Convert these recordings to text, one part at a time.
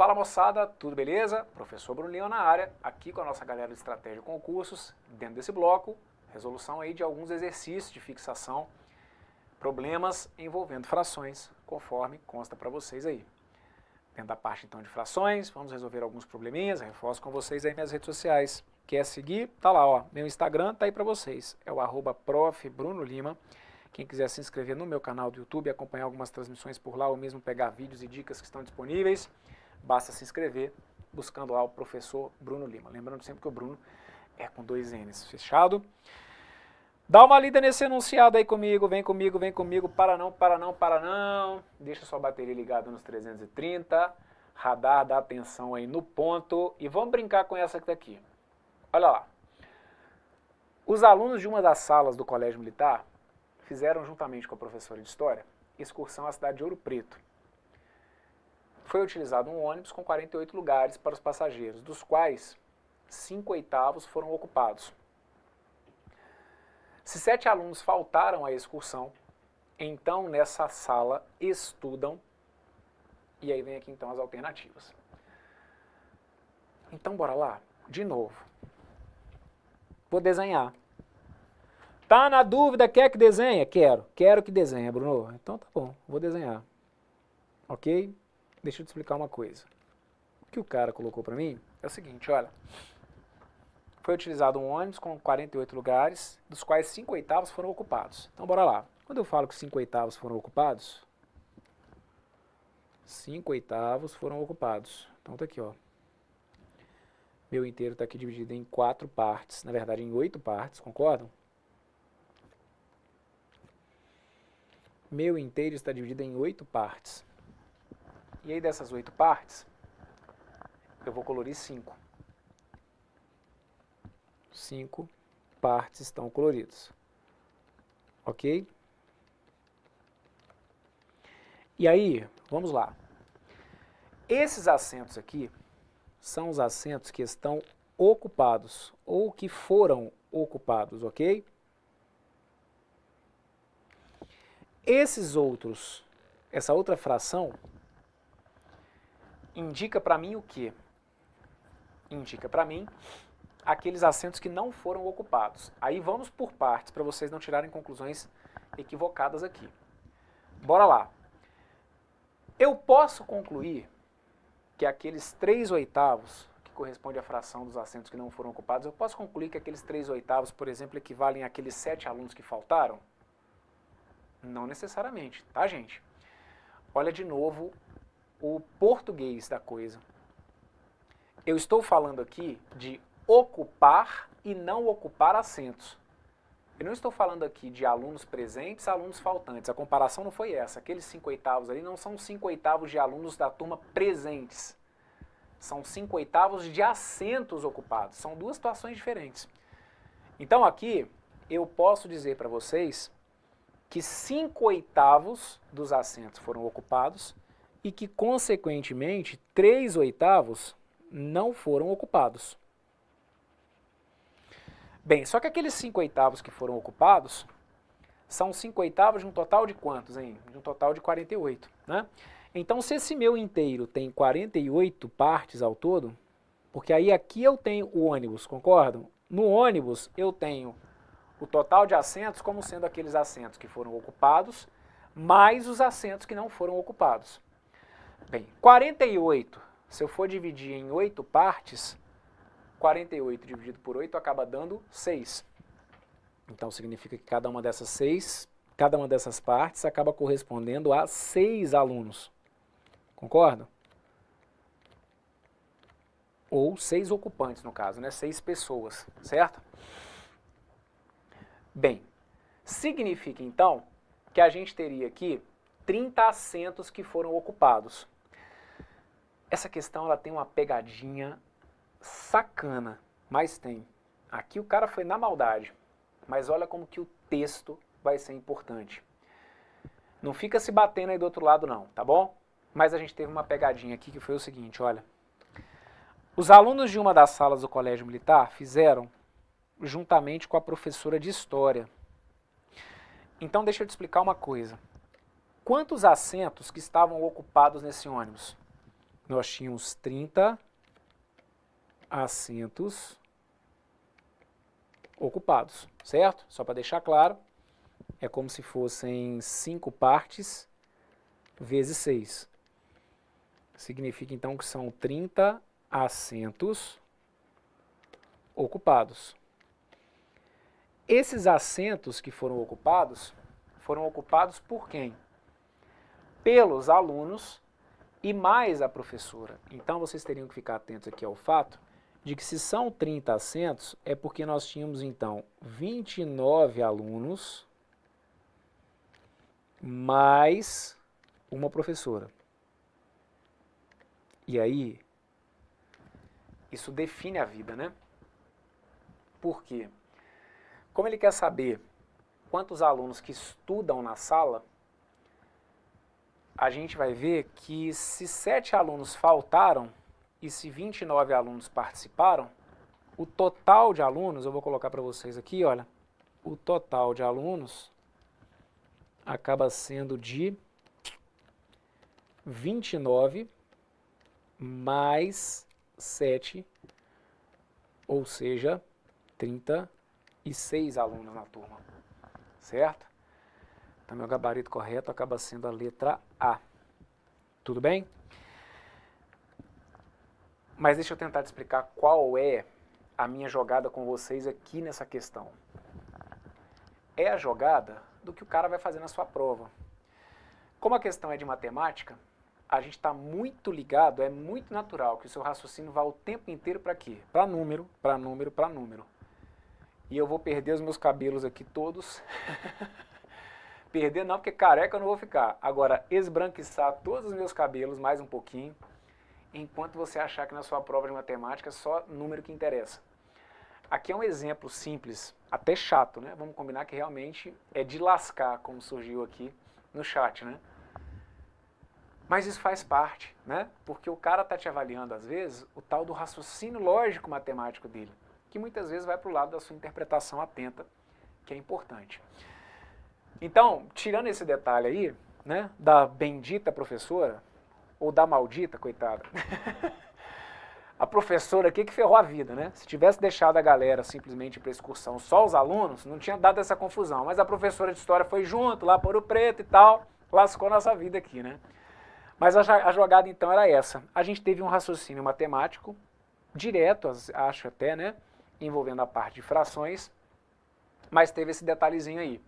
Fala moçada, tudo beleza? Professor Bruno Lima na área, aqui com a nossa galera de Estratégia de Concursos, dentro desse bloco, resolução aí de alguns exercícios de fixação, problemas envolvendo frações, conforme consta para vocês aí. Dentro da parte então de frações, vamos resolver alguns probleminhas, reforço com vocês aí minhas redes sociais. Quer seguir? Tá lá, ó, meu Instagram tá aí para vocês, é o @profbrunolima. Quem quiser se inscrever no meu canal do YouTube, acompanhar algumas transmissões por lá, ou mesmo pegar vídeos e dicas que estão disponíveis, basta se inscrever, buscando lá o professor Bruno Lima. Lembrando sempre que o Bruno é com 2 N's, fechado? Dá uma lida nesse enunciado aí comigo, vem comigo, para não. Deixa sua bateria ligada nos 330, radar, dá atenção aí no ponto, e vamos brincar com essa aqui. Olha lá. Os alunos de uma das salas do Colégio Militar fizeram, juntamente com a professora de História, excursão à cidade de Ouro Preto. Foi utilizado um ônibus com 48 lugares para os passageiros, dos quais 5/8 foram ocupados. Se 7 alunos faltaram à excursão, então nessa sala estudam, e aí vem aqui então as alternativas. Então bora lá, de novo. Vou desenhar. Tá na dúvida, quer que desenhe? Quero que desenhe, Bruno. Então tá bom, vou desenhar. Ok? Deixa eu te explicar uma coisa. O que o cara colocou para mim é o seguinte, olha. Foi utilizado um ônibus com 48 lugares, dos quais 5/8 foram ocupados. Então bora lá. Quando eu falo que 5/8 foram ocupados, 5/8 foram ocupados. Então tá aqui, ó. Meu inteiro está aqui dividido em 4 partes, na verdade em 8 partes, concordam? Meu inteiro está dividido em 8 partes. E aí dessas 8 partes, eu vou colorir 5. 5 partes estão coloridas. Ok? E aí, vamos lá. Esses assentos aqui são os assentos que estão ocupados, ou que foram ocupados, ok? Esses outros, essa outra fração, indica para mim o quê? Indica para mim aqueles assentos que não foram ocupados. Aí vamos por partes, para vocês não tirarem conclusões equivocadas aqui. Bora lá. Eu posso concluir que aqueles 3/8, que corresponde à fração dos assentos que não foram ocupados, eu posso concluir que aqueles 3/8, por exemplo, equivalem àqueles 7 alunos que faltaram? Não necessariamente, tá, gente? Olha de novo o português da coisa. Eu estou falando aqui de ocupar e não ocupar assentos. Eu não estou falando aqui de alunos presentes, alunos faltantes. A comparação não foi essa. Aqueles 5/8 ali não são 5/8 de alunos da turma presentes. São 5/8 de assentos ocupados. São duas situações diferentes. Então aqui eu posso dizer para vocês que 5/8 dos assentos foram ocupados e que, consequentemente, 3/8 não foram ocupados. Bem, só que aqueles 5/8 que foram ocupados são 5/8 de um total de quantos, hein? De um total de 48, né? Então, se esse meu inteiro tem 48 partes ao todo, porque aí aqui eu tenho o ônibus, concordam? No ônibus eu tenho o total de assentos como sendo aqueles assentos que foram ocupados, mais os assentos que não foram ocupados. Bem, 48, se eu for dividir em 8 partes, 48 dividido por 8 acaba dando 6. Então significa que cada uma dessas partes acaba correspondendo a 6 alunos. Concorda? Ou 6 ocupantes, no caso, né? 6 pessoas, certo? Bem, significa então que a gente teria aqui 30 assentos que foram ocupados. Essa questão ela tem uma pegadinha sacana, mas tem. Aqui o cara foi na maldade, mas olha como que o texto vai ser importante. Não fica se batendo aí do outro lado não, tá bom? Mas a gente teve uma pegadinha aqui que foi o seguinte, olha. Os alunos de uma das salas do Colégio Militar fizeram juntamente com a professora de História. Então deixa eu te explicar uma coisa. Quantos assentos que estavam ocupados nesse ônibus? nós tínhamos 30 assentos ocupados, certo? Só para deixar claro, é como se fossem 5 partes vezes 6. Significa então que são 30 assentos ocupados. Esses assentos que foram ocupados por quem? Pelos alunos e mais a professora. Então vocês teriam que ficar atentos aqui ao fato de que se são 30 assentos, é porque nós tínhamos então 29 alunos mais uma professora. E aí, isso define a vida, né? Por quê? Como ele quer saber quantos alunos que estudam na sala, a gente vai ver que se 7 alunos faltaram e se 29 alunos participaram, o total de alunos, eu vou colocar para vocês aqui, olha, o total de alunos acaba sendo de 29 mais 7, ou seja, 36 alunos na turma, certo? Então, meu gabarito correto acaba sendo a letra A. Tudo bem? Mas deixa eu tentar te explicar qual é a minha jogada com vocês aqui nessa questão. É a jogada do que o cara vai fazer na sua prova. Como a questão é de matemática, a gente está muito ligado, é muito natural que o seu raciocínio vá o tempo inteiro para quê? Para número, para número, para número. E eu vou perder os meus cabelos aqui todos. Perder não, porque careca eu não vou ficar. Agora, esbranquiçar todos os meus cabelos mais um pouquinho, enquanto você achar que na sua prova de matemática é só número que interessa. Aqui é um exemplo simples, até chato, né? Vamos combinar que realmente é de lascar, como surgiu aqui no chat, né? Mas isso faz parte, né? Porque o cara está te avaliando, às vezes, o tal do raciocínio lógico matemático dele, que muitas vezes vai para o lado da sua interpretação atenta, que é importante. Então, tirando esse detalhe aí, né, da bendita professora, ou da maldita, coitada, a professora aqui que ferrou a vida, né? Se tivesse deixado a galera simplesmente para excursão só os alunos, não tinha dado essa confusão. Mas a professora de história foi junto, lá por Ouro Preto e tal, lascou nossa vida aqui, né? Mas a jogada então era essa. A gente teve um raciocínio matemático, direto, acho até, né? Envolvendo a parte de frações, mas teve esse detalhezinho aí,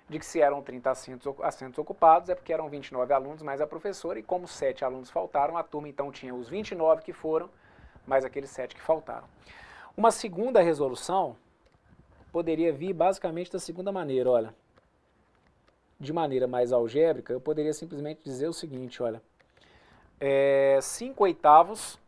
de que se eram 30 assentos ocupados, é porque eram 29 alunos mais a professora, e como 7 alunos faltaram, a turma então tinha os 29 que foram, mais aqueles 7 que faltaram. Uma segunda resolução poderia vir basicamente da segunda maneira, olha. De maneira mais algébrica, eu poderia simplesmente dizer o seguinte, olha. 5/8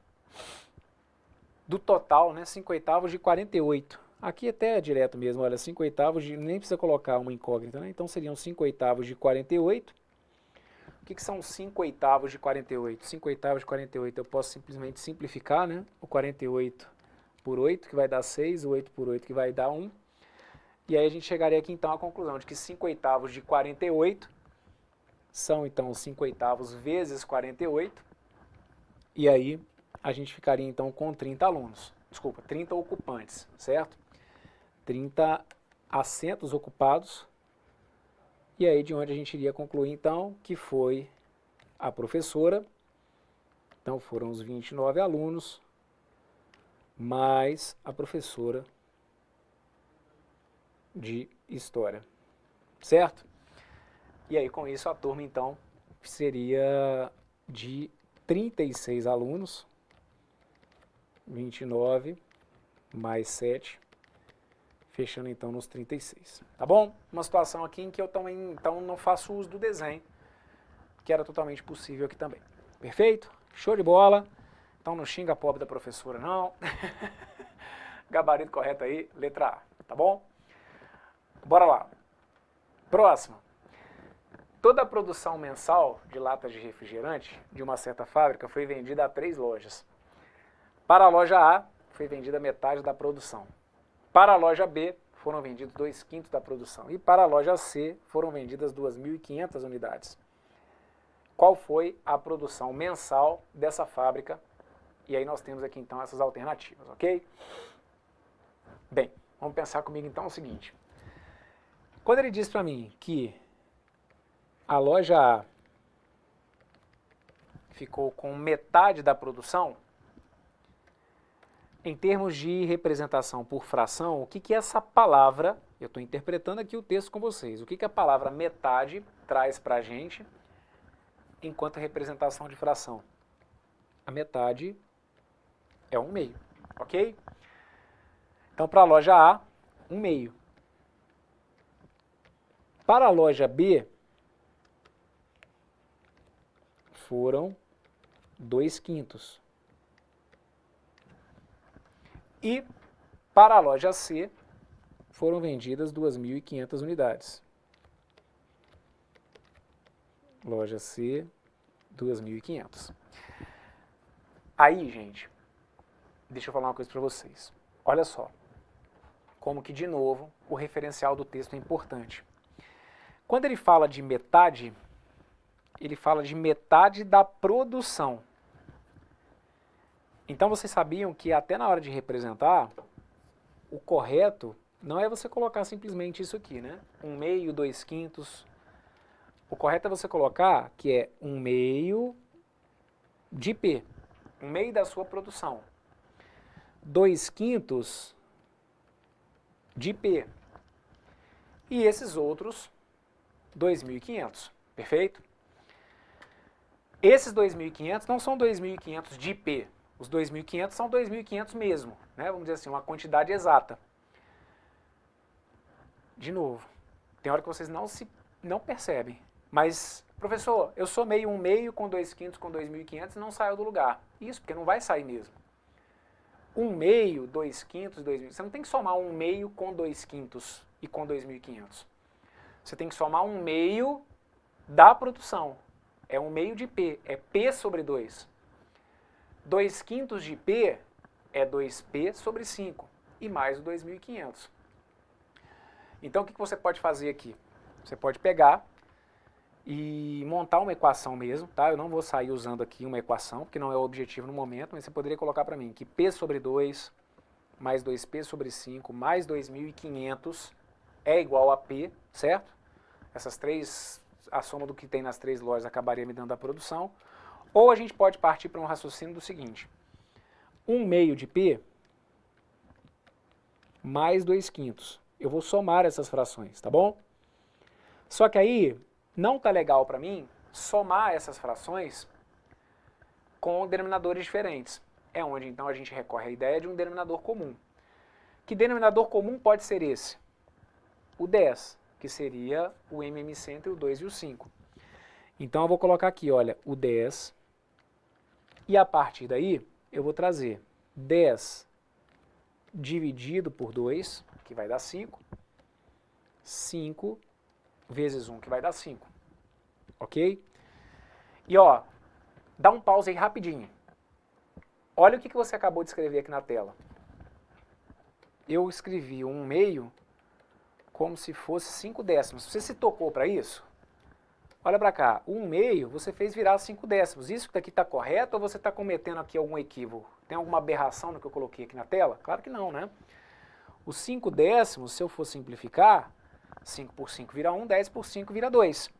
do total, né? 5/8 de 48. Aqui até é direto mesmo, olha, 5/8 de, nem precisa colocar uma incógnita, né? Então seriam 5/8 de 48. O que são 5/8 de 48? 5/8 de 48 eu posso simplesmente simplificar, né? O 48 por 8, que vai dar 6, o 8 por 8, que vai dar 1. E aí a gente chegaria aqui então à conclusão de que 5/8 de 48 são então 5/8 vezes 48. E aí a gente ficaria então com 30 alunos. Desculpa, 30 ocupantes, certo? 30 assentos ocupados. E aí de onde a gente iria concluir então que foi a professora. Então foram os 29 alunos, mais a professora de História, certo? E aí com isso a turma então seria de 36 alunos, 29 mais 7, fechando então nos 36, tá bom? Uma situação aqui em que eu também então não faço uso do desenho, que era totalmente possível aqui também. Perfeito? Show de bola. Então não xinga a pobre da professora não. Gabarito correto aí, letra A, tá bom? Bora lá. Próximo. Toda a produção mensal de latas de refrigerante de uma certa fábrica foi vendida a 3 lojas. Para a loja A, foi vendida metade da produção. Para a loja B, foram vendidos 2/5 da produção. E para a loja C, foram vendidas 2.500 unidades. qual foi a produção mensal dessa fábrica. E aí nós temos aqui então essas alternativas, ok? Bem, vamos pensar comigo então o seguinte. Quando ele diz para mim que a loja A ficou com metade da produção, em termos de representação por fração, o que é essa palavra, eu estou interpretando aqui o texto com vocês, o que a palavra metade traz para a gente enquanto representação de fração? A metade é 1/2, ok? Então, para a loja A, 1/2. Para a loja B, foram 2/5. E para a loja C, foram vendidas 2.500 unidades. Loja C, 2.500. Aí, gente, deixa eu falar uma coisa para vocês. Olha só, como que, de novo, o referencial do texto é importante. Quando ele fala de metade, ele fala de metade da produção. Então, vocês sabiam que até na hora de representar, o correto não é você colocar simplesmente isso aqui, né? 1/2, 2/5. O correto é você colocar que é 1/2 de P, 1/2 da sua produção. 2/5 de P. E esses outros 2.500, perfeito? Esses 2.500 não são 2.500 de P. Os 2.500 são 2.500 mesmo, né? Vamos dizer assim, uma quantidade exata. De novo, tem hora que vocês não percebem. Mas, professor, eu somei 1/2 com 2/5 com 2.500 e não saiu do lugar. Isso, porque não vai sair mesmo. 1/2, 2/5, 2.000. Você não tem que somar 1/2 com 2/5 e com 2.500. Você tem que somar 1/2 da produção. É 1/2 de P, é P sobre 2. 2/5 de P é 2P sobre 5 e mais o 2.500. Então, o que você pode fazer aqui? Você pode pegar e montar uma equação mesmo, tá? Eu não vou sair usando aqui uma equação, porque não é o objetivo no momento, mas você poderia colocar para mim que P sobre 2 mais 2P sobre 5 mais 2.500 é igual a P, certo? Essas três, a soma do que tem nas três lojas acabaria me dando a produção. Ou a gente pode partir para um raciocínio do seguinte: 1/2 de P mais 2/5. Eu vou somar essas frações, tá bom? Só que aí não tá legal para mim somar essas frações com denominadores diferentes. É onde então a gente recorre à ideia de um denominador comum. Que denominador comum pode ser esse? O 10, que seria o MMC entre o 2 e o 5. Então eu vou colocar aqui, olha, o 10, e a partir daí eu vou trazer 10 dividido por 2, que vai dar 5, 5 vezes 1, que vai dar 5, ok? E ó, dá um pause aí rapidinho. Olha o que você acabou de escrever aqui na tela. Eu escrevi 1/2 como se fosse 5 décimos. Você se tocou para isso? Olha para cá, 1/2 você fez virar 5 décimos. Isso daqui está correto ou você está cometendo aqui algum equívoco? Tem alguma aberração no que eu coloquei aqui na tela? Claro que não, né? Os 5 décimos, se eu for simplificar, 5 por 5 vira 1, 10 por 5 vira 2.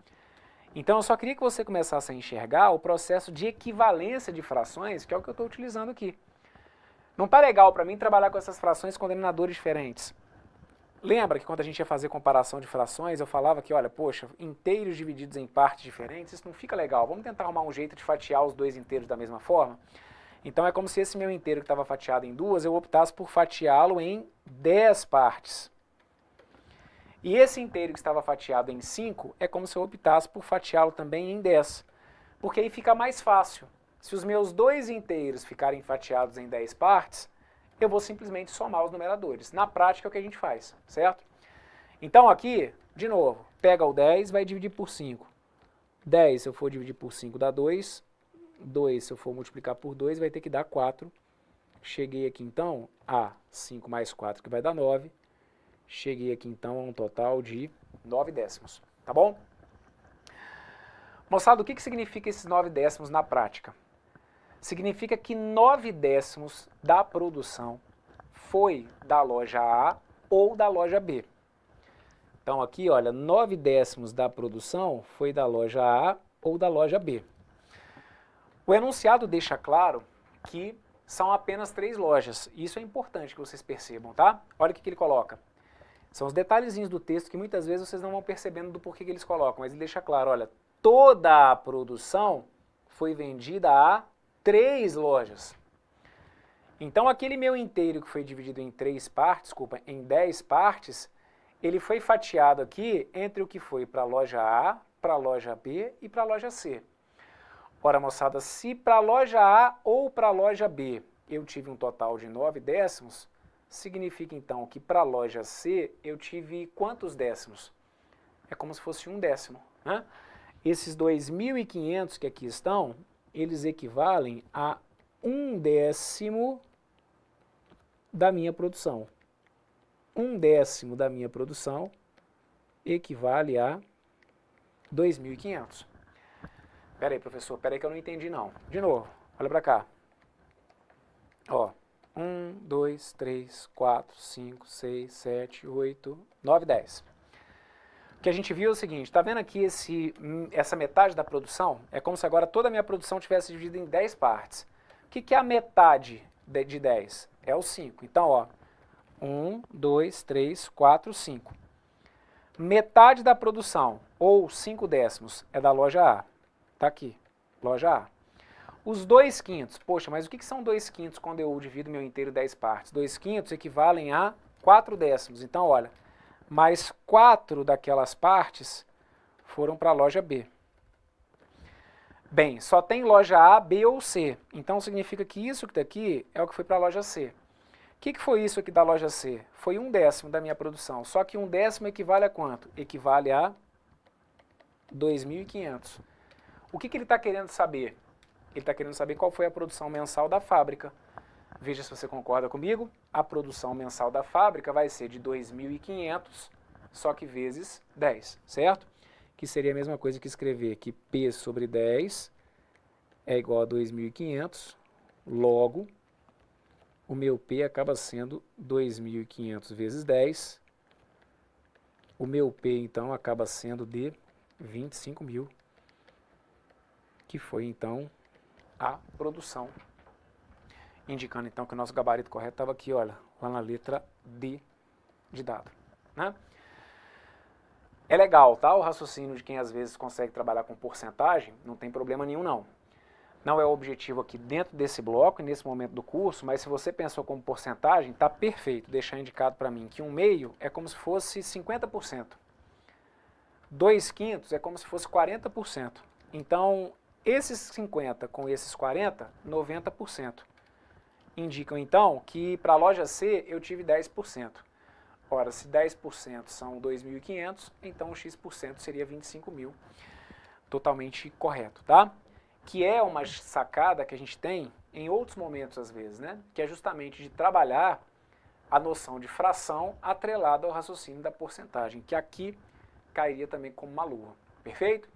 Então eu só queria que você começasse a enxergar o processo de equivalência de frações, que é o que eu estou utilizando aqui. Não está legal para mim trabalhar com essas frações com denominadores diferentes. Lembra que quando a gente ia fazer comparação de frações, eu falava que, olha, poxa, inteiros divididos em partes diferentes, isso não fica legal. Vamos tentar arrumar um jeito de fatiar os dois inteiros da mesma forma? Então é como se esse meu inteiro que estava fatiado em 2, eu optasse por fatiá-lo em 10 partes. E esse inteiro que estava fatiado em 5, é como se eu optasse por fatiá-lo também em 10. Porque aí fica mais fácil. Se os meus dois inteiros ficarem fatiados em 10 partes, eu vou simplesmente somar os numeradores. Na prática é o que a gente faz, certo? Então aqui, de novo, pega o 10, vai dividir por 5. 10, se eu for dividir por 5, dá 2. 2, se eu for multiplicar por 2, vai ter que dar 4. Cheguei aqui então a 5 mais 4, que vai dar 9. Cheguei aqui então a um total de 9 décimos, tá bom? Moçada, o que significa esses 9 décimos na prática? Significa que 9 décimos da produção foi da loja A ou da loja B. Então aqui, olha, 9 décimos da produção foi da loja A ou da loja B. O enunciado deixa claro que são apenas 3 lojas. Isso é importante que vocês percebam, tá? Olha o que ele coloca. São os detalhezinhos do texto que muitas vezes vocês não vão percebendo do porquê que eles colocam, mas ele deixa claro, olha, toda a produção foi vendida a 3 lojas. Então aquele meu inteiro que foi dividido em 3 partes, desculpa, em 10 partes, ele foi fatiado aqui entre o que foi para a loja A, para a loja B e para a loja C. Ora, moçada, se para a loja A ou para a loja B eu tive um total de 9 décimos, significa então que para a loja C eu tive quantos décimos? É como se fosse 1 décimo, né? Esses 2.500 que aqui estão, eles equivalem a 1 décimo da minha produção. 1 décimo da minha produção equivale a 2.500. Pera aí, professor, pera aí que eu não entendi não. De novo, olha para cá. Ó, 1, 2, 3, 4, 5, 6, 7, 8, 9, 10. O que a gente viu é o seguinte, tá vendo aqui essa metade da produção? É como se agora toda a minha produção tivesse dividida em 10 partes. O que é a metade de 10? É o 5. Então, ó, 1, 2, 3, 4, 5. Metade da produção, ou 5 décimos, é da loja A. Tá aqui, loja A. Os 2/5, poxa, mas o que são 2/5 quando eu divido meu inteiro em 10 partes? 2/5 equivalem a 4 décimos. Então, olha, mais 4 daquelas partes foram para a loja B. Bem, só tem loja A, B ou C. Então, significa que isso que está aqui é o que foi para a loja C. O que foi isso aqui da loja C? Foi 1 décimo da minha produção. Só que 1 décimo equivale a quanto? Equivale a 2.500. O que ele está querendo saber? Ele está querendo saber qual foi a produção mensal da fábrica. Veja se você concorda comigo. A produção mensal da fábrica vai ser de 2.500, só que vezes 10, certo? Que seria a mesma coisa que escrever que P sobre 10 é igual a 2.500, logo, o meu P acaba sendo 2.500 vezes 10. O meu P, então, acaba sendo de 25.000, que foi, então, a produção. Indicando, então, que o nosso gabarito correto estava aqui, olha, lá na letra D de dado, né? É legal, tá? O raciocínio de quem, às vezes, consegue trabalhar com porcentagem, não tem problema nenhum, não. Não é o objetivo aqui dentro desse bloco e nesse momento do curso, mas se você pensou como porcentagem, está perfeito deixar indicado para mim que 1/2 é como se fosse 50%. 2/5 é como se fosse 40%. Então, esses 50 com esses 40, 90%. Indicam, então, que para a loja C eu tive 10%. Ora, se 10% são 2.500, então o X% seria 25.000. Totalmente correto, tá? Que é uma sacada que a gente tem em outros momentos, às vezes, né? Que é justamente de trabalhar a noção de fração atrelada ao raciocínio da porcentagem, que aqui cairia também como uma luva. Perfeito?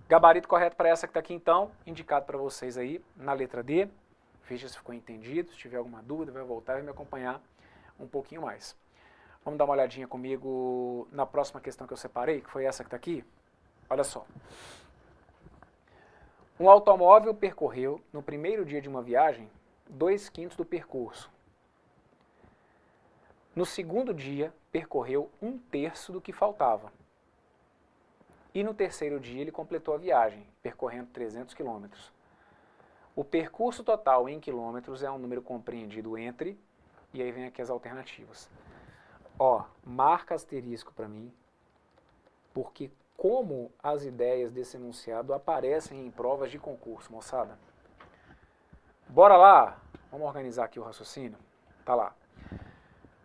Gabarito correto para essa que está aqui, então, indicado para vocês aí na letra D. Veja se ficou entendido. Se tiver alguma dúvida, vai voltar e vai me acompanhar um pouquinho mais. Vamos dar uma olhadinha comigo na próxima questão que eu separei, que foi essa que está aqui. Olha só. Um automóvel percorreu, no primeiro dia de uma viagem, 2/5 do percurso. No segundo dia, percorreu 1/3 do que faltava. E no terceiro dia, ele completou a viagem, percorrendo 300 km. O percurso total em quilômetros é um número compreendido entre, e aí vem aqui as alternativas. Ó, marca asterisco para mim, porque como as ideias desse enunciado aparecem em provas de concurso, moçada. Bora lá? Vamos organizar aqui o raciocínio? Tá lá.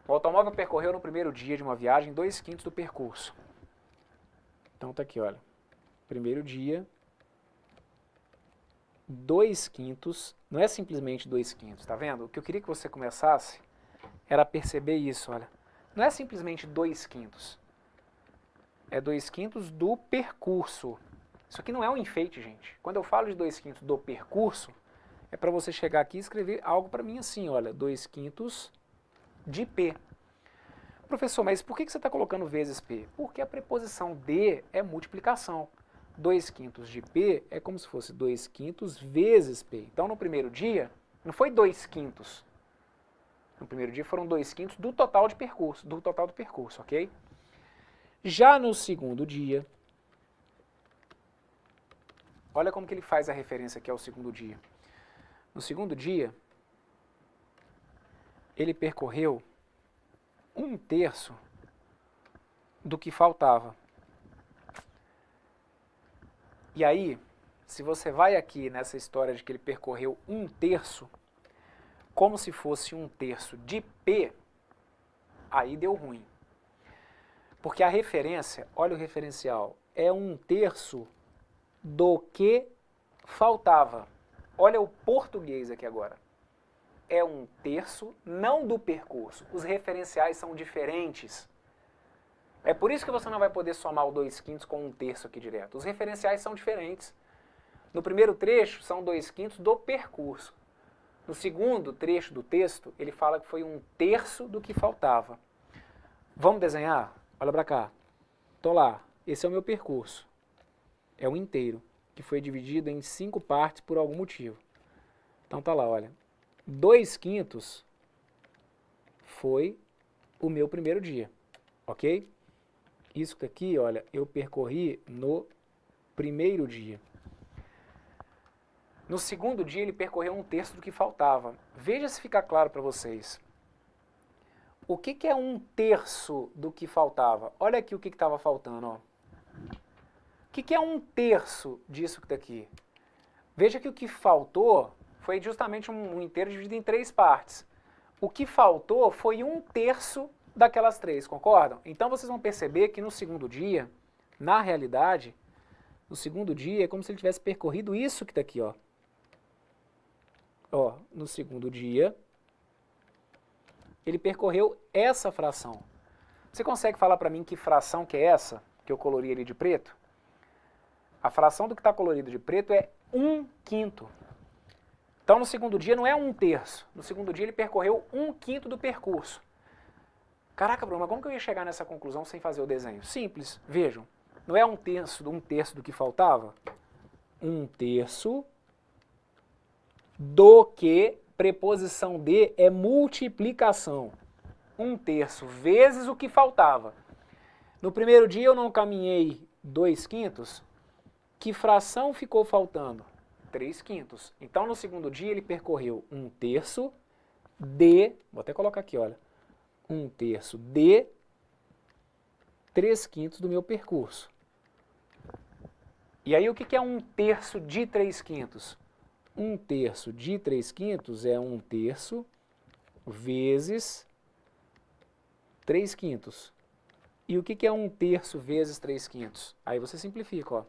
O automóvel percorreu no primeiro dia de uma viagem 2/5 do percurso. Então tá aqui, olha. Primeiro dia, 2/5, não é simplesmente 2/5, tá vendo? O que eu queria que você começasse era perceber isso, olha. Não é simplesmente 2/5. É 2/5 do percurso. Isso aqui não é um enfeite, gente. Quando eu falo de 2/5 do percurso, é para você chegar aqui e escrever algo para mim assim, olha, 2/5 de P. Professor, mas por que você está colocando vezes P? Porque a preposição de é multiplicação. 2/5 de P é como se fosse 2/5 vezes P. Então, no primeiro dia, não foi 2/5. No primeiro dia foram 2/5 do total de percurso, do total do percurso, ok? Já no segundo dia, olha como que ele faz a referência aqui ao segundo dia. No segundo dia, ele percorreu 1/3 do que faltava. E aí, se você vai aqui nessa história de que ele percorreu 1/3, como se fosse 1/3 de P, aí deu ruim. Porque a referência, olha o referencial, é 1/3 do que faltava. Olha o português aqui agora. É 1/3, não do percurso. Os referenciais são diferentes. É por isso que você não vai poder somar o 2/5 com 1/3 aqui direto. Os referenciais são diferentes. No primeiro trecho, são 2/5 do percurso. No segundo trecho do texto, ele fala que foi 1/3 do que faltava. Vamos desenhar? Olha para cá. Tô lá. Esse é o meu percurso. É o inteiro, que foi dividido em 5 partes por algum motivo. Então tá lá, olha. 2/5 foi o meu primeiro dia, ok? Isso daqui, olha, eu percorri no primeiro dia. No segundo dia, ele percorreu 1/3 do que faltava. Veja se fica claro para vocês. O que é 1/3 do que faltava? Olha aqui o que estava faltando, ó. O que é 1/3 disso daqui? Veja que o que faltou foi justamente um inteiro dividido em 3 partes. O que faltou foi 1/3 daquelas 3, concordam? Então vocês vão perceber que no segundo dia, na realidade, no segundo dia é como se ele tivesse percorrido isso que está aqui, ó. Ó, no segundo dia, ele percorreu essa fração. Você consegue falar para mim que fração que é essa, que eu colori ali de preto? A fração do que está colorido de preto é 1/5. Então, no segundo dia não é 1/3. No segundo dia ele percorreu 1/5 do percurso. Caraca, Bruno, mas como que eu ia chegar nessa conclusão sem fazer o desenho? Simples, vejam. Não é 1/3 do que faltava? 1/3 do que, preposição de, é multiplicação. 1/3 vezes o que faltava. No primeiro dia eu não caminhei 2/5. Que fração ficou faltando? 3/5. Então, no segundo dia, ele percorreu 1/3 de, vou até colocar aqui, olha, 1/3 de 3/5 do meu percurso. E aí, o que é 1/3 de 3/5? 1/3 de 3/5 é 1/3 vezes 3/5. E o que é 1/3 vezes 3/5? Aí você simplifica, ó.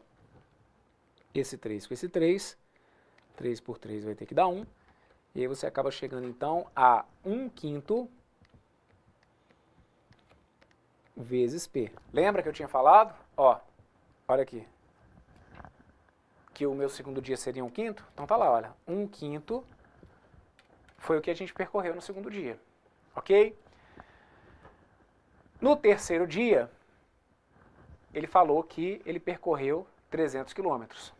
Esse 3 com esse 3, 3 por 3 vai ter que dar 1, e aí você acaba chegando então a 1/5 vezes P. Lembra que eu tinha falado? Ó, olha aqui, que o meu segundo dia seria 1/5? Então tá lá, olha, 1/5 foi o que a gente percorreu no segundo dia, ok? No terceiro dia, ele falou que ele percorreu 300 quilômetros.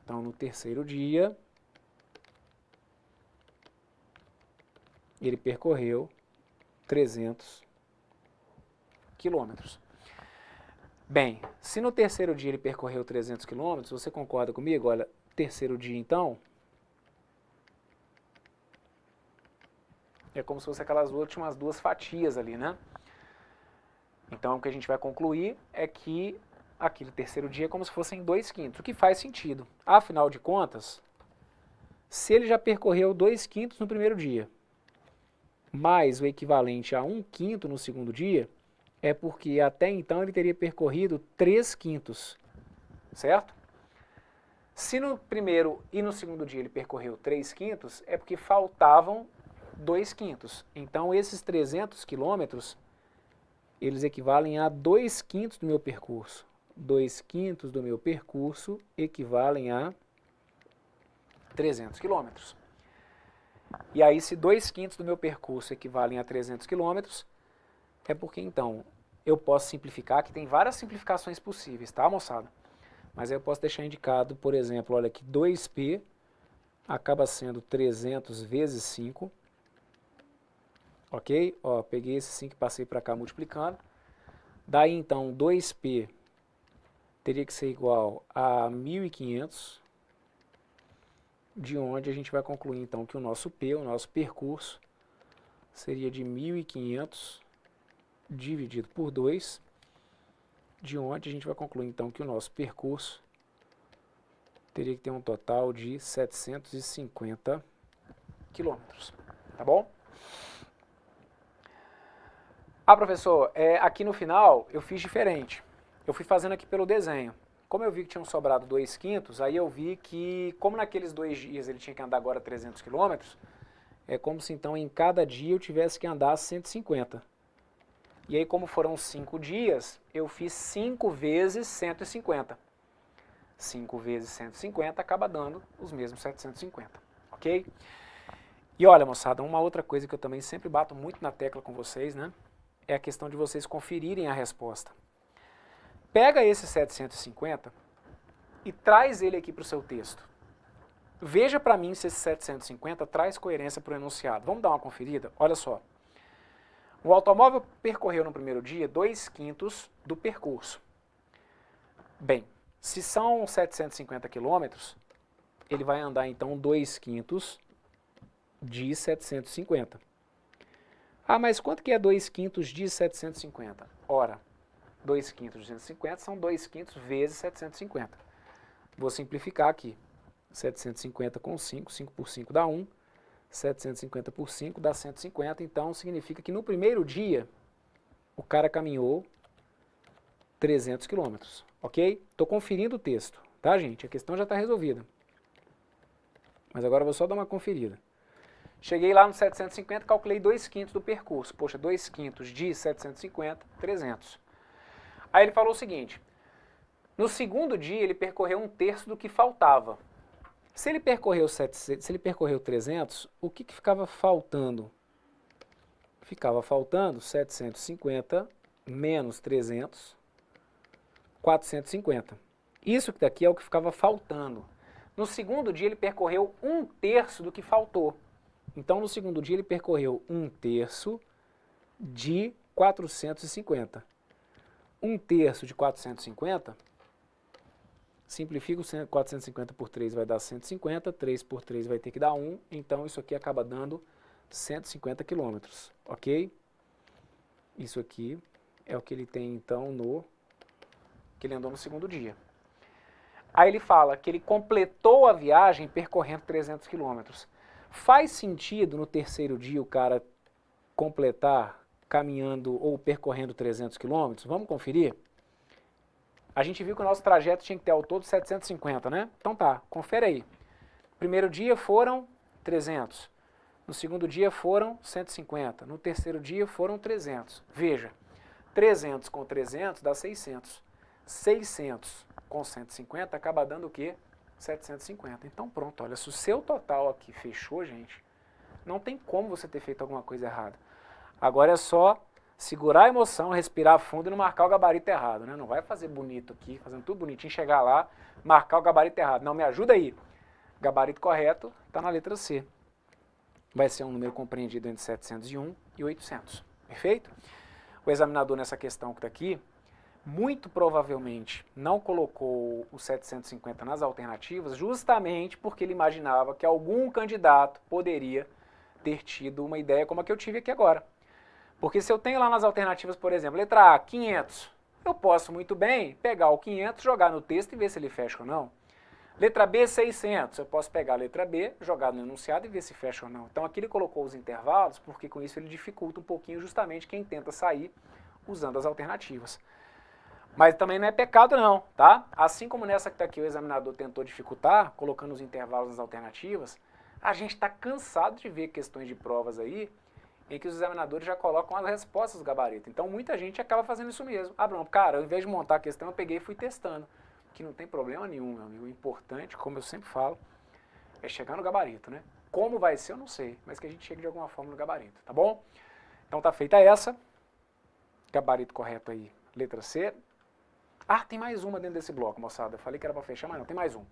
Então, no terceiro dia, ele percorreu 300 quilômetros. Bem, se no terceiro dia ele percorreu 300 quilômetros, você concorda comigo? Olha, terceiro dia, então, é como se fosse aquelas últimas 2 fatias ali, né? Então, o que a gente vai concluir é que aquele terceiro dia é como se fossem 2/5, o que faz sentido. Afinal de contas, se ele já percorreu 2/5 no primeiro dia, mais o equivalente a 1/5 no segundo dia, é porque até então ele teria percorrido 3/5, certo? Se no primeiro e no segundo dia ele percorreu 3/5, é porque faltavam 2/5. Então, esses 300 quilômetros, eles equivalem a 2/5 do meu percurso. 2/5 do meu percurso equivalem a 300 km. E aí, se 2/5 do meu percurso equivalem a 300 km, é porque, então, eu posso simplificar, que tem várias simplificações possíveis, tá, moçada? Mas aí eu posso deixar indicado, por exemplo, olha aqui, 2P acaba sendo 300 vezes 5, ok? Ó, peguei esse 5 e passei para cá multiplicando. Daí, então, 2P teria que ser igual a 1.500, de onde a gente vai concluir, então, que o nosso P, o nosso percurso, seria de 1.500 dividido por 2, de onde a gente vai concluir, então, que o nosso percurso teria que ter um total de 750 quilômetros, tá bom? Ah, professor, aqui no final eu fiz diferente. Eu fui fazendo aqui pelo desenho. Como eu vi que tinham sobrado 2/5, aí eu vi que, como naqueles 2 dias ele tinha que andar agora 300 quilômetros, é como se então em cada dia eu tivesse que andar 150. E aí, como foram 5 dias, eu fiz 5 vezes 150. 5 vezes 150 acaba dando os mesmos 750, ok? E olha, moçada, uma outra coisa que eu também sempre bato muito na tecla com vocês, né? É a questão de vocês conferirem a resposta. Pega esse 750 e traz ele aqui para o seu texto. Veja para mim se esse 750 traz coerência para o enunciado. Vamos dar uma conferida? Olha só. O automóvel percorreu no primeiro dia 2/5 do percurso. Bem, se são 750 quilômetros, ele vai andar então 2/5 de 750. Ah, mas quanto que é 2/5 de 750? Ora, 2/5 de 150 são 2/5 vezes 750. Vou simplificar aqui. 750 com 5, 5 por 5 dá 1. 750 por 5 dá 150, então significa que no primeiro dia o cara caminhou 300 quilômetros, ok? Estou conferindo o texto, tá, gente? A questão já está resolvida. Mas agora eu vou só dar uma conferida. Cheguei lá no 750, calculei 2/5 do percurso. Poxa, 2/5 de 750, 300. Aí ele falou o seguinte, no segundo dia ele percorreu 1/3 do que faltava. Se ele percorreu 300, o que ficava faltando? Ficava faltando 750 menos 300, 450. Isso que daqui é o que ficava faltando. No segundo dia ele percorreu 1/3 do que faltou. Então no segundo dia ele percorreu 1/3 de 450. 1/3 de 450... Simplifica o 450 por 3 vai dar 150, 3 por 3 vai ter que dar 1, então isso aqui acaba dando 150 quilômetros, ok? Isso aqui é o que ele tem então que ele andou no segundo dia. Aí ele fala que ele completou a viagem percorrendo 300 quilômetros. Faz sentido no terceiro dia o cara completar caminhando ou percorrendo 300 quilômetros? Vamos conferir? A gente viu que o nosso trajeto tinha que ter ao todo 750, né? Então tá, confere aí. Primeiro dia foram 300. No segundo dia foram 150. No terceiro dia foram 300. Veja, 300 com 300 dá 600. 600 com 150 acaba dando o quê? 750. Então pronto, olha, se o seu total aqui fechou, gente, não tem como você ter feito alguma coisa errada. Agora é só segurar a emoção, respirar fundo e não marcar o gabarito errado, né? Não vai fazer bonito aqui, fazendo tudo bonitinho, chegar lá, marcar o gabarito errado. Não, me ajuda aí. Gabarito correto está na letra C. Vai ser um número compreendido entre 701 e 800. Perfeito? O examinador nessa questão que está aqui, muito provavelmente não colocou o 750 nas alternativas, justamente porque ele imaginava que algum candidato poderia ter tido uma ideia como a que eu tive aqui agora. Porque se eu tenho lá nas alternativas, por exemplo, letra A, 500, eu posso muito bem pegar o 500, jogar no texto e ver se ele fecha ou não. Letra B, 600, eu posso pegar a letra B, jogar no enunciado e ver se fecha ou não. Então aqui ele colocou os intervalos, porque com isso ele dificulta um pouquinho justamente quem tenta sair usando as alternativas. Mas também não é pecado não, tá? Assim como nessa que está aqui o examinador tentou dificultar, colocando os intervalos nas alternativas, a gente está cansado de ver questões de provas aí em que os examinadores já colocam as respostas do gabarito. Então muita gente acaba fazendo isso mesmo. Ah, Bruno, cara, ao invés de montar a questão, eu peguei e fui testando. Que não tem problema nenhum, meu amigo. O importante, como eu sempre falo, é chegar no gabarito, né? Como vai ser, eu não sei, mas que a gente chegue de alguma forma no gabarito, tá bom? Então tá feita essa. Gabarito correto aí, letra C. Ah, tem mais uma dentro desse bloco, moçada. Eu falei que era pra fechar, mas não, tem mais um.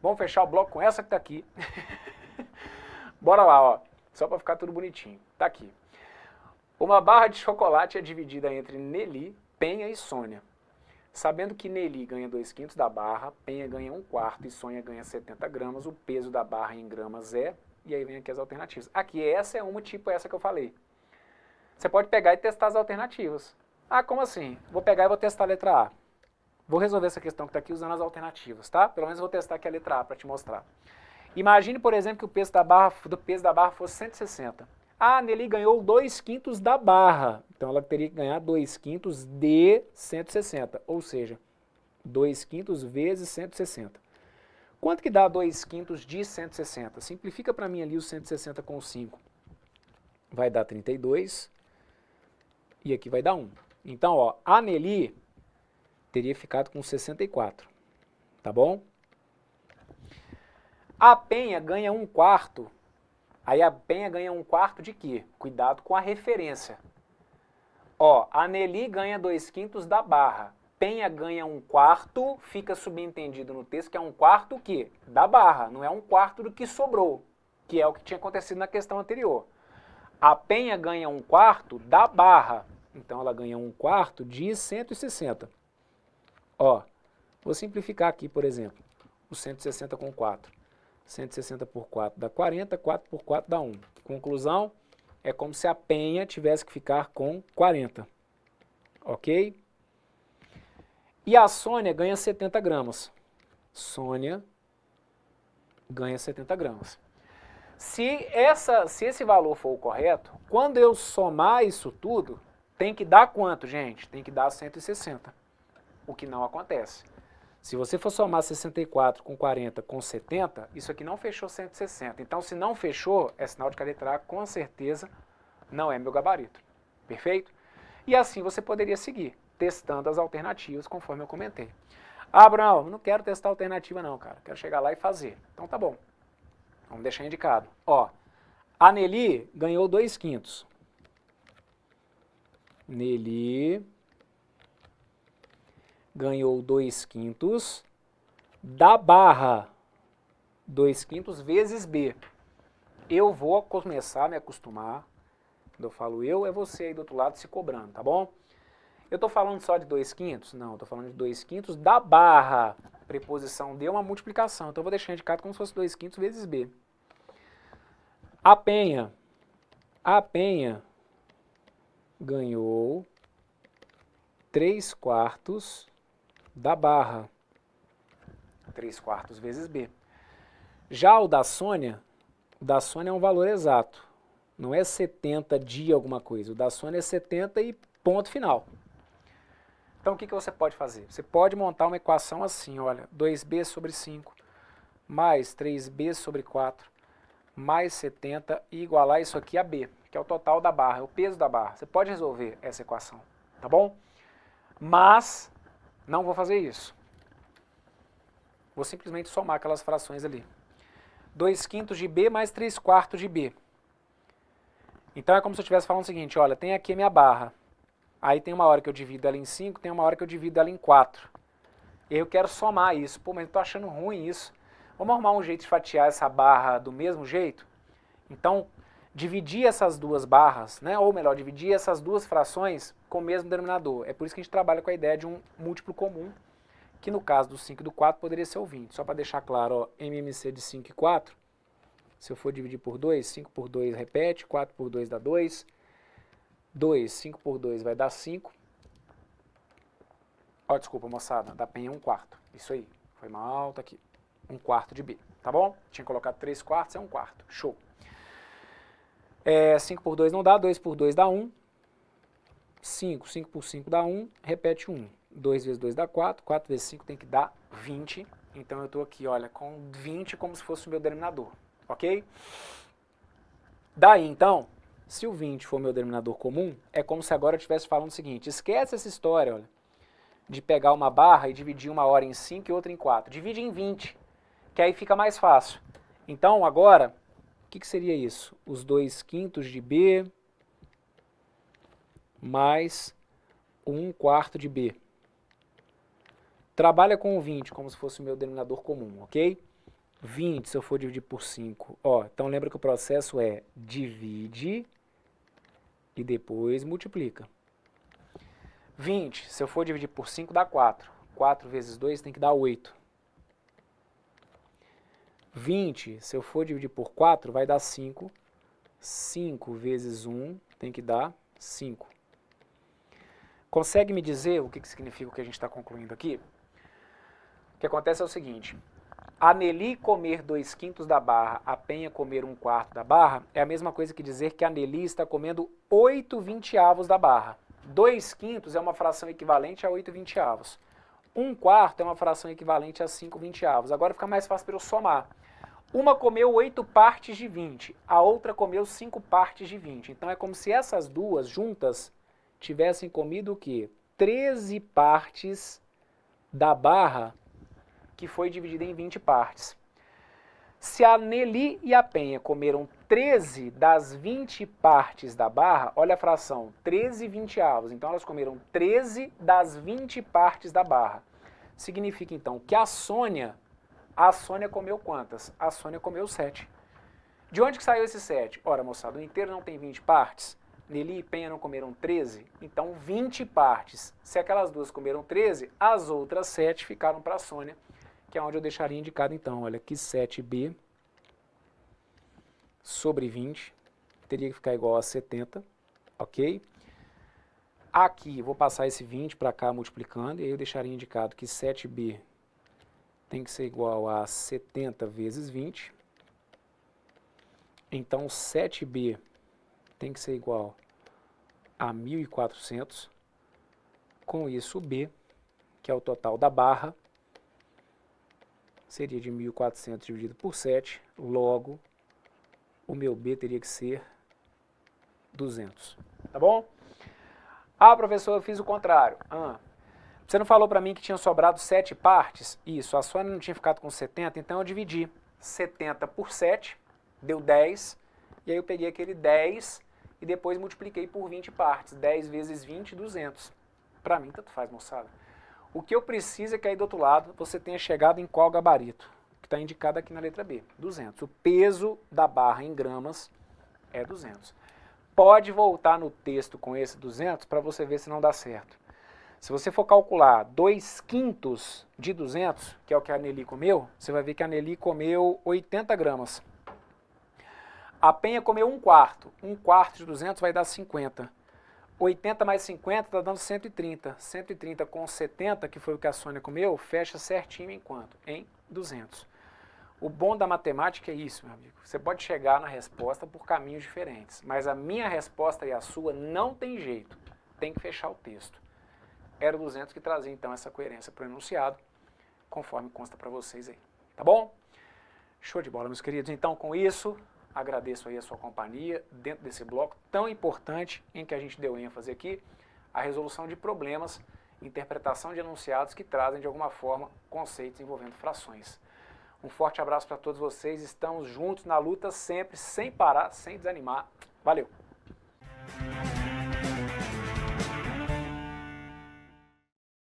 Vamos fechar o bloco com essa que tá aqui. Bora lá, ó. Só pra ficar tudo bonitinho. Tá aqui. Uma barra de chocolate é dividida entre Nelly, Penha e Sônia. Sabendo que Nelly ganha 2/5 da barra, Penha ganha 1/4 e Sônia ganha 70 gramas, o peso da barra em gramas é... E aí vem aqui as alternativas. Aqui, essa é uma, tipo essa que eu falei. Você pode pegar e testar as alternativas. Ah, como assim? Vou pegar e vou testar a letra A. Vou resolver essa questão que está aqui usando as alternativas, tá? Pelo menos vou testar aqui a letra A para te mostrar. Imagine, por exemplo, que o peso da barra fosse 160. Ah, a Nelly ganhou 2/5 da barra. Então ela teria que ganhar 2/5 de 160. Ou seja, 2/5 vezes 160. Quanto que dá 2/5 de 160? Simplifica para mim ali o 160 com 5. Vai dar 32. E aqui vai dar 1. Então, ó, a Nelly teria ficado com 64. Tá bom? A Penha ganha 1/4. Aí a Penha ganha 1/4 de quê? Cuidado com a referência. Ó, a Nelly ganha 2/5 da barra. Penha ganha 1/4, fica subentendido no texto que é 1/4 o quê? Da barra, não é 1/4 do que sobrou, que é o que tinha acontecido na questão anterior. A Penha ganha 1/4 da barra, então ela ganha 1/4 de 160. Ó, vou simplificar aqui, por exemplo, o 160 com 4. 160 por 4 dá 40, 4 por 4 dá 1. Conclusão, é como se a Penha tivesse que ficar com 40. Ok? E a Sônia ganha 70 gramas. Sônia ganha 70 gramas. Se esse valor for o correto, quando eu somar isso tudo, tem que dar quanto, gente? Tem que dar 160. O que não acontece. Se você for somar 64 com 40 com 70, isso aqui não fechou 160. Então, se não fechou, é sinal de que a letra A com certeza não é meu gabarito. Perfeito? E assim você poderia seguir, testando as alternativas conforme eu comentei. Ah, Bruno, não quero testar alternativa não, cara. Quero chegar lá e fazer. Então tá bom. Vamos deixar indicado. Ó, a Nelly ganhou 2/5. Nelly ganhou 2/5 da barra. 2/5 vezes B. Eu vou começar a me acostumar. Quando eu falo eu, é você aí do outro lado se cobrando, tá bom? Eu estou falando só de 2/5? Não, estou falando de 2/5 da barra. Preposição de é uma multiplicação. Então eu vou deixar indicado como se fosse 2/5 vezes B. A Penha ganhou 3/4 da barra. 3/4 vezes B. Já o da Sônia é um valor exato. Não é 70 de alguma coisa. O da Sônia é 70 e ponto final. Então o que você pode fazer? Você pode montar uma equação assim, olha, 2B sobre 5 mais 3B sobre 4 mais 70 e igualar isso aqui a B, que é o total da barra, é o peso da barra. Você pode resolver essa equação, tá bom? Mas não vou fazer isso. Vou simplesmente somar aquelas frações ali. 2/5 de B mais 3/4 de B. Então é como se eu estivesse falando o seguinte, olha, tem aqui a minha barra. Aí tem uma hora que eu divido ela em 5, tem uma hora que eu divido ela em 4. E eu quero somar isso. Pô, mas eu tô achando ruim isso. Vamos arrumar um jeito de fatiar essa barra do mesmo jeito? Então, dividir essas duas barras, né? Ou melhor, dividir essas duas frações com o mesmo denominador. É por isso que a gente trabalha com a ideia de um múltiplo comum, que no caso do 5 e do 4 poderia ser o 20. Só para deixar claro, ó, MMC de 5 e 4, se eu for dividir por 2, 5 por 2 repete, 4 por 2 dá 2, 5 por 2 vai dar 5. Ó, desculpa, moçada, da Penha 1/4. Isso aí, foi mal, tá aqui. 1/4 de B, tá bom? Tinha colocado 3/4, é 1/4. Show. 5 por 2 não dá, 2 por 2 dá 1. 5 por 5 dá 1, repete 1. 2 vezes 2 dá 4, 4 vezes 5 tem que dar 20. Então eu estou aqui, olha, com 20 como se fosse o meu denominador, ok? Daí, então, Se o 20 for meu denominador comum, é como se agora eu estivesse falando o seguinte, esquece essa história, olha, de pegar uma barra e dividir uma hora em 5 e outra em 4. Divide em 20, que aí fica mais fácil. Então, agora, o que seria isso? Os 2/5 de B mais 1/4 de B. Trabalha com o 20 como se fosse o meu denominador comum, ok? 20, se eu for dividir por 5, ó, então lembra que o processo é divide e depois multiplica. 20, se eu for dividir por 5, dá 4. 4 vezes 2 tem que dar 8. 20, se eu for dividir por 4, vai dar 5. 5 vezes 1 tem que dar 5. Consegue me dizer o que significa o que a gente está concluindo aqui? O que acontece é o seguinte, a Nelly comer 2/5 da barra, a Penha comer 1/4 da barra, é a mesma coisa que dizer que a Nelly está comendo 8/20 da barra. 2/5 é uma fração equivalente a 8/20. 1/4 é uma fração equivalente a 5/20. Agora fica mais fácil para eu somar. Uma comeu 8 partes de 20, a outra comeu 5 partes de 20. Então é como se essas duas juntas tivessem comido o quê? 13 partes da barra que foi dividida em 20 partes. Se a Nelly e a Penha comeram 13 das 20 partes da barra, olha a fração, 13/20. Então elas comeram 13 das 20 partes da barra. Significa então que a Sônia comeu quantas? A Sônia comeu 7. De onde que saiu esse 7? Ora, moçada, o inteiro não tem 20 partes. Nelly e Penha não comeram 13, então 20 partes. Se aquelas duas comeram 13, as outras 7 ficaram para a Sônia, que é onde eu deixaria indicado então, olha, que 7B sobre 20 teria que ficar igual a 70, ok? Aqui, vou passar esse 20 para cá multiplicando, e aí eu deixaria indicado que 7B tem que ser igual a 70 vezes 20. Então, 7B tem que ser igual a 1.400. Com isso, o B, que é o total da barra, seria de 1.400 dividido por 7, logo, o meu B teria que ser 200. Tá bom? Ah, professor, eu fiz o contrário. Você não falou para mim que tinha sobrado 7 partes? Isso, a Sônia não tinha ficado com 70, então eu dividi 70 por 7, deu 10, e aí eu peguei aquele 10 e depois multipliquei por 20 partes. 10 vezes 20, 200. Para mim, tanto faz, moçada. O que eu preciso é que aí do outro lado você tenha chegado em qual gabarito? Que está indicado aqui na letra B, 200. O peso da barra em gramas é 200. Pode voltar no texto com esse 200 para você ver se não dá certo. Se você for calcular 2/5 de 200, que é o que a Nelly comeu, você vai ver que a Nelly comeu 80 gramas. A Penha comeu 1/4. 1/4 de 200 vai dar 50. 80 mais 50 está dando 130. 130 com 70, que foi o que a Sônia comeu, fecha certinho em quanto? Em 200. O bom da matemática é isso, meu amigo. Você pode chegar na resposta por caminhos diferentes, mas a minha resposta e a sua não tem jeito. Tem que fechar o texto. Era o 200 que trazia, então, essa coerência para o enunciado, conforme consta para vocês aí. Tá bom? Show de bola, meus queridos. Então, com isso, agradeço aí a sua companhia dentro desse bloco tão importante em que a gente deu ênfase aqui, a resolução de problemas, interpretação de enunciados que trazem, de alguma forma, conceitos envolvendo frações. Um forte abraço para todos vocês, estamos juntos na luta sempre, sem parar, sem desanimar. Valeu!